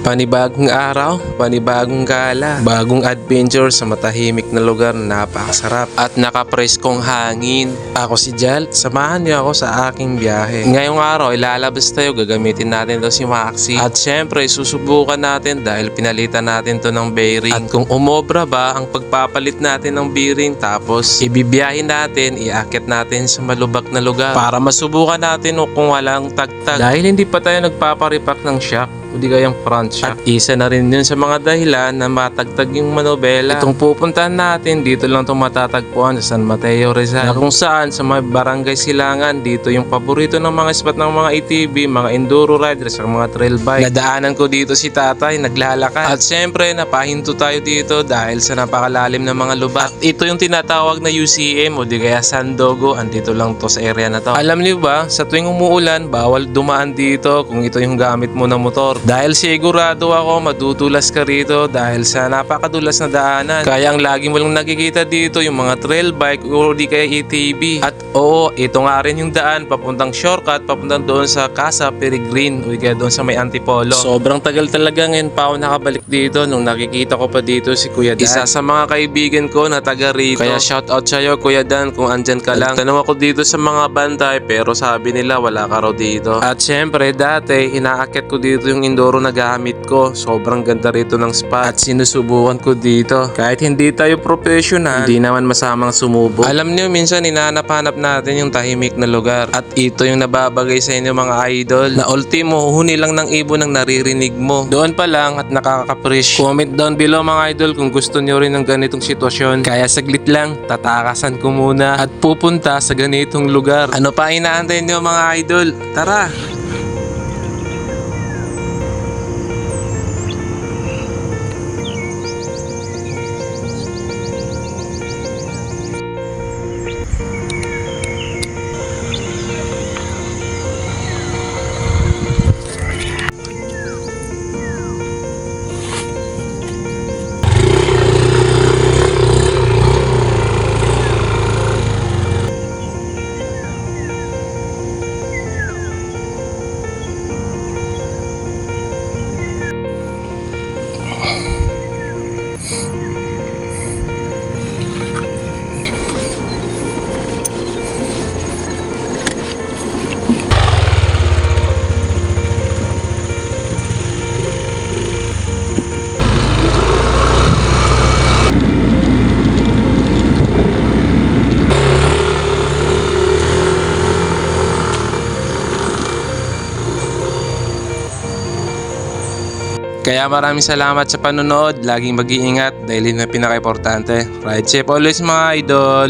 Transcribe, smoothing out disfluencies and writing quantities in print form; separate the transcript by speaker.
Speaker 1: Panibagong araw, panibagong gala, bagong adventure sa matahimik na lugar na napakasarap at nakapreskong hangin. Ako si Jal, samahan niyo ako sa aking biyahe. Ngayong araw, ilalabas tayo, gagamitin natin to si Maxi. At syempre, susubukan natin dahil pinalitan natin to ng bearing. At kung umobra ba ang pagpapalit natin ng bearing, tapos ibibiyahin natin, iaakit natin sa malubak na lugar para masubukan natin kung walang tagtag. Dahil hindi pa tayo nagpaparipak ng shock, hindi kayang front shock. At isa na rin yun sa mga dahilan na matagtag yung manobela. Itong pupuntahan natin, dito lang itong matatagpuan sa San Mateo, Rizal. Na kung saan sa mga barangay Silangan, dito yung paborito ng mga spot ng mga ATV, mga enduro riders, ang mga trail bike. Nadaanan ko dito si tatay, naglalakad. At syempre, napahinto tayo dito dahil sa napakalalim ng mga lubak. At ito yung tinatawag na UCM o di kaya Sandogo. Andito lang to sa area na to. Alam niyo ba, sa tuwing umuulan, bawal dumaan dito kung ito yung gamit mo na motor. Dahil sigurado ako madudulas ka rito dahil sa napakadulas na daanan. Kaya ang lagi mo lang nakikita dito yung mga trail bike o di kaya ATV. At oo, ito nga rin yung daan papuntang shortcut, papuntang doon sa Casa Peregrine o di kaya doon sa may Antipolo. Sobrang tagal talaga ngayon pa ako nakabalik dito nung nakikita ko pa dito si Kuya Dan. Isa sa mga kaibigan ko na taga rito. Kaya shout out sa'yo Kuya Dan kung andyan ka lang. Tanong ako dito sa mga bantay pero sabi nila wala ka raw dito. At syempre dati inaakit ko dito yung enduro na gamit ko. Sobrang ganda rito ng spot at sinusubukan ko dito. Kahit hindi tayo professional, hindi naman masamang sumubok. Alam niyo, minsan hinahanap-hanap natin yung tahimik na lugar at ito yung nababagay sa inyo mga idol na ultimo huni lang ng ibon ang naririnig mo. Doon pa lang at nakaka-appreciate. Comment down below mga idol kung gusto niyo rin ng ganitong sitwasyon. Kaya saglit lang, tatakasan ko muna at pupunta sa ganitong lugar. Ano pa inaantay niyo mga idol? Tara! Kaya maraming salamat sa panonood. Laging mag-iingat dahil yun ang pinaka-importante. Ride safe always mga idol!